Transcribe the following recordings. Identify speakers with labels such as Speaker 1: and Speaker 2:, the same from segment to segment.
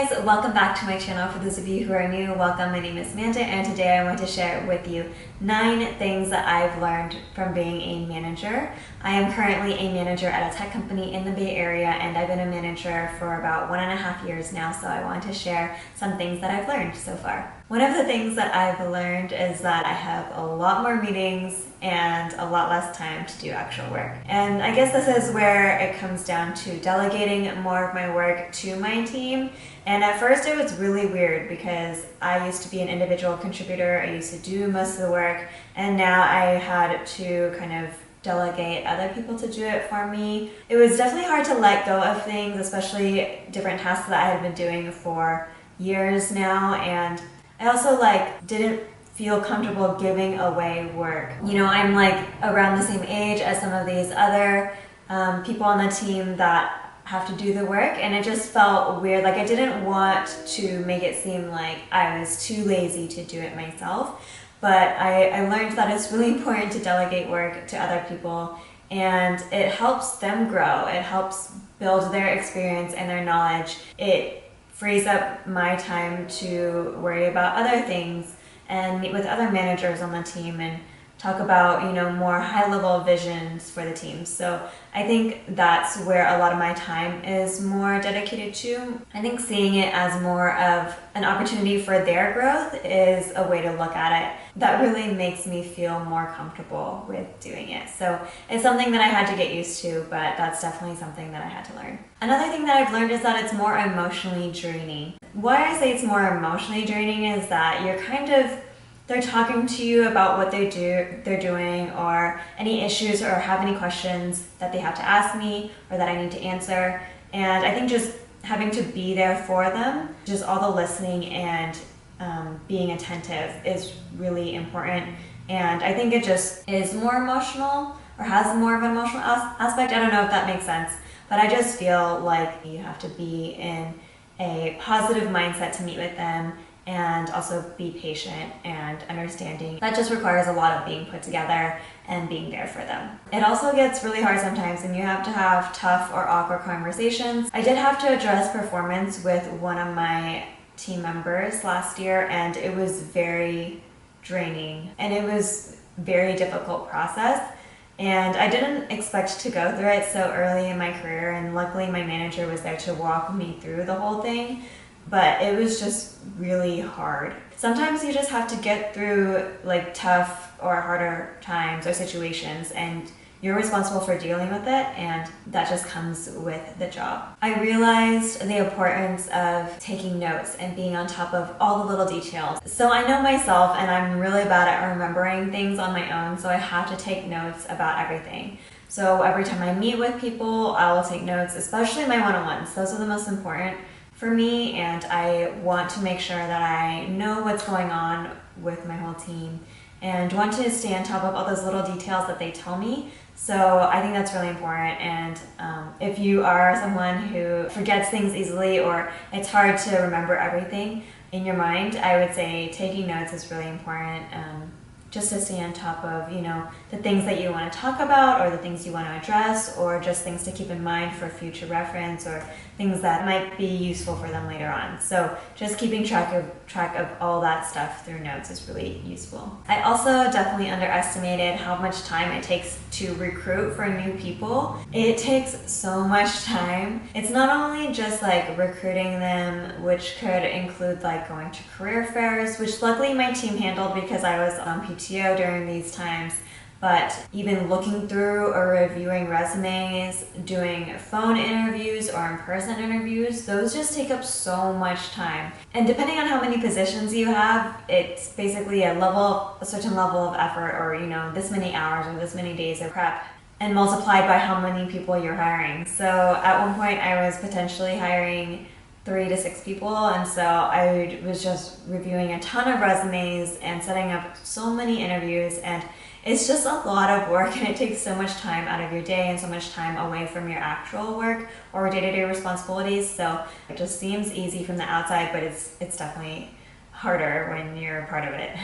Speaker 1: guys, welcome back to my channel. For those of you who are new, welcome. My name is Amanda, and today I want to share with you 9 things that I've learned from being a manager. I am currently a manager at a tech company in the Bay Area, and I've been a manager for about 1.5 years now, so I want to share some things that I've learned so far. One of the things that I've learned is that I have a lot more meetings and a lot less time to do actual work. And I guess this is where it comes down to delegating more of my work to my team. And at first it was really weird because I used to be an individual contributor, I used to do most of the work, and now I had to kind of delegate other people to do it for me. It was definitely hard to let go of things, especially different tasks that I had been doing for years now, and I also didn't feel comfortable giving away work. You know, I'm around the same age as some of these other people on the team that have to do the work, and it just felt weird. I didn't want to make it seem like I was too lazy to do it myself, but I learned that it's really important to delegate work to other people, and it helps them grow. It helps build their experience and their knowledge. It frees up my time to worry about other things and meet with other managers on the team and talk about, more high-level visions for the team. So I think that's where a lot of my time is more dedicated to. I think seeing it as more of an opportunity for their growth is a way to look at it that really makes me feel more comfortable with doing it. So it's something that I had to get used to, but that's definitely something that I had to learn. Another thing that I've learned is that it's more emotionally draining. Why I say it's more emotionally draining is that they're talking to you about what they're doing, or any issues, or have any questions that they have to ask me or that I need to answer. And I think just having to be there for them, just all the listening and being attentive is really important. And I think it just is more emotional, or has more of an emotional aspect. I don't know if that makes sense, but I just feel like you have to be in a positive mindset to meet with them, and also be patient and understanding. That just requires a lot of being put together and being there for them. It also gets really hard sometimes, and you have to have tough or awkward conversations. I did have to address performance with one of my team members last year, and it was very draining, and it was a very difficult process. And I didn't expect to go through it so early in my career, and luckily my manager was there to walk me through the whole thing. But it was just really hard. Sometimes you just have to get through tough or harder times or situations, and you're responsible for dealing with it, and that just comes with the job. I realized the importance of taking notes and being on top of all the little details. So I know myself, and I'm really bad at remembering things on my own, so I have to take notes about everything. So every time I meet with people, I will take notes, especially my one-on-ones. Those are the most important for me, and I want to make sure that I know what's going on with my whole team and want to stay on top of all those little details that they tell me. So I think that's really important. And if you are someone who forgets things easily, or it's hard to remember everything in your mind, I would say taking notes is really important. Just to stay on top of, the things that you want to talk about, or the things you want to address, or just things to keep in mind for future reference, or things that might be useful for them later on. So just keeping track of all that stuff through notes is really useful. I also definitely underestimated how much time it takes to recruit for new people. It takes so much time. It's not only just recruiting them, which could include going to career fairs, which luckily my team handled because I was on PTO during these times, but even looking through or reviewing resumes, doing phone interviews or in-person interviews, those just take up so much time. And depending on how many positions you have, it's basically a certain level of effort, or this many hours or this many days of prep, and multiplied by how many people you're hiring. So at one point I was potentially hiring 3 to 6 people, and so I was just reviewing a ton of resumes and setting up so many interviews, and it's just a lot of work, and it takes so much time out of your day and so much time away from your actual work or day-to-day responsibilities. So it just seems easy from the outside, but it's definitely harder when you're part of it.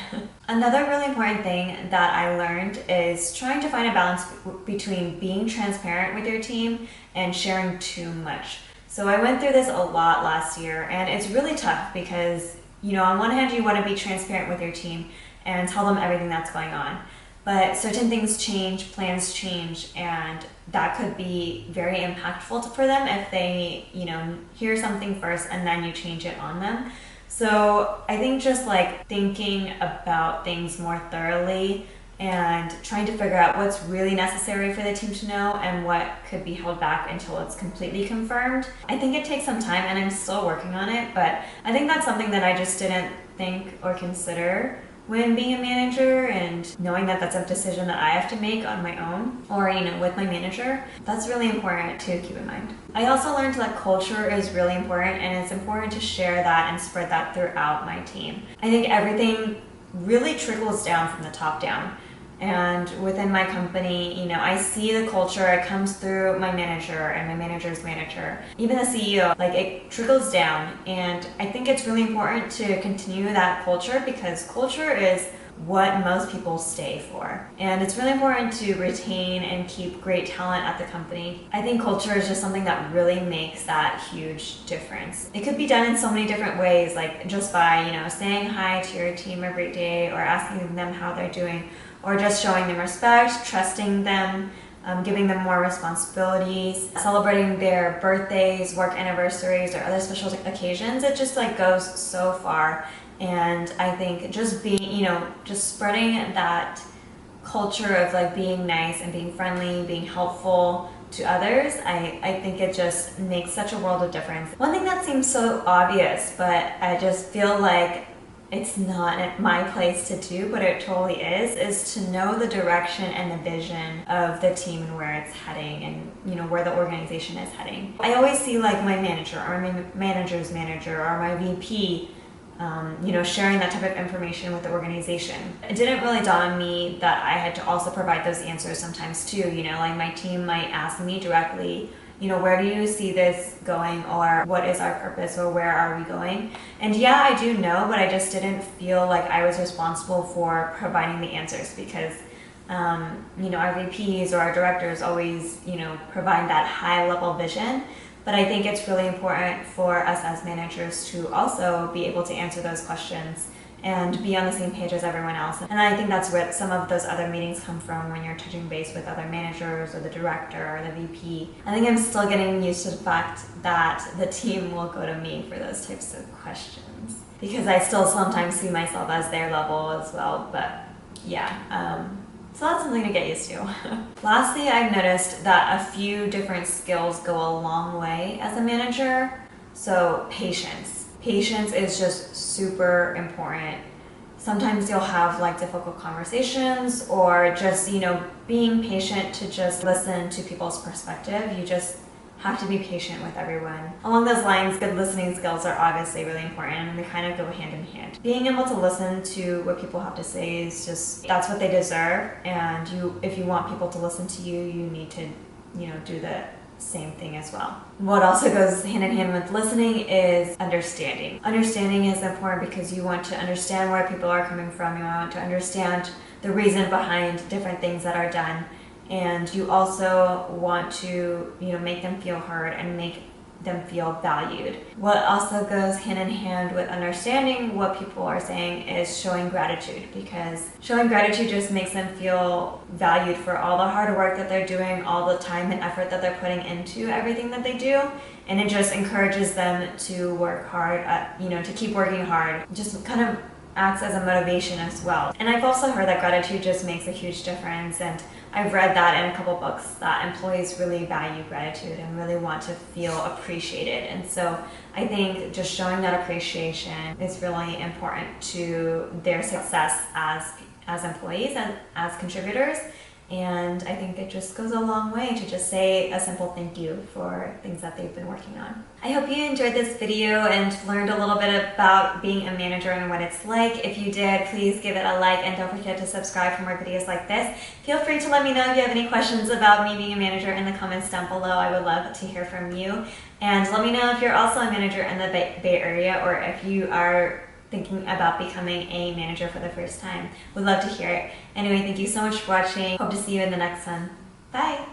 Speaker 1: Another really important thing that I learned is trying to find a balance between being transparent with your team and sharing too much. So I went through this a lot last year, and it's really tough because, on one hand, you want to be transparent with your team and tell them everything that's going on. But certain things change, plans change, and that could be very impactful for them if they, hear something first and then you change it on them. So I think just like thinking about things more thoroughly and trying to figure out what's really necessary for the team to know and what could be held back until it's completely confirmed. I think it takes some time, and I'm still working on it, but I think that's something that I just didn't think or consider when being a manager, and knowing that that's a decision that I have to make on my own or, with my manager. That's really important to keep in mind. I also learned that culture is really important, and it's important to share that and spread that throughout my team. I think everything really trickles down from the top down. And within my company, I see the culture, it comes through my manager and my manager's manager, even the CEO, like it trickles down. And I think it's really important to continue that culture because culture is what most people stay for. And it's really important to retain and keep great talent at the company. I think culture is just something that really makes that huge difference. It could be done in so many different ways, like just by, saying hi to your team every day or asking them how they're doing, or just showing them respect, trusting them, giving them more responsibilities, celebrating their birthdays, work anniversaries, or other special occasions. It just goes so far. And I think just being, just spreading that culture of being nice and being friendly, being helpful to others, I think it just makes such a world of difference. One thing that seems so obvious, but I just feel like it's not my place to do, but it totally is to know the direction and the vision of the team and where it's heading and, where the organization is heading. I always see my manager or my manager's manager or my VP, sharing that type of information with the organization. It didn't really dawn on me that I had to also provide those answers sometimes too, my team might ask me directly, where do you see this going, or what is our purpose, or where are we going? And yeah, I do know, but I just didn't feel like I was responsible for providing the answers because, our VPs or our directors always, provide that high level vision. But I think it's really important for us as managers to also be able to answer those questions and be on the same page as everyone else. And I think that's where some of those other meetings come from when you're touching base with other managers or the director or the VP. I think I'm still getting used to the fact that the team will go to me for those types of questions because I still sometimes see myself as their level as well, but yeah. So that's something to get used to. Lastly, I've noticed that a few different skills go a long way as a manager. So patience. Patience is just super important. Sometimes you'll have difficult conversations or just, being patient to just listen to people's perspective. You just have to be patient with everyone. Along those lines, good listening skills are obviously really important and they kind of go hand in hand. Being able to listen to what people have to say is just, that's what they deserve. And if you want people to listen to you, you need to, do the same thing as well. What also goes hand in hand with listening is understanding. Understanding is important because you want to understand where people are coming from. You want to understand the reason behind different things that are done. And you also want to, make them feel heard and make them feel valued. What also goes hand in hand with understanding what people are saying is showing gratitude, because showing gratitude just makes them feel valued for all the hard work that they're doing, all the time and effort that they're putting into everything that they do. And it just encourages them to work hard, to keep working hard. Just kind of acts as a motivation as well. And I've also heard that gratitude just makes a huge difference, and I've read that in a couple books that employees really value gratitude and really want to feel appreciated. And so I think just showing that appreciation is really important to their success as employees and as contributors. And I think it just goes a long way to just say a simple thank you for things that they've been working on. I hope you enjoyed this video and learned a little bit about being a manager and what it's like. If you did, please give it a like and don't forget to subscribe for more videos like this. Feel free to let me know if you have any questions about me being a manager in the comments down below. I would love to hear from you. And let me know if you're also a manager in the Bay Area or if you are thinking about becoming a manager for the first time. Would love to hear it. Anyway, thank you so much for watching. Hope to see you in the next one. Bye!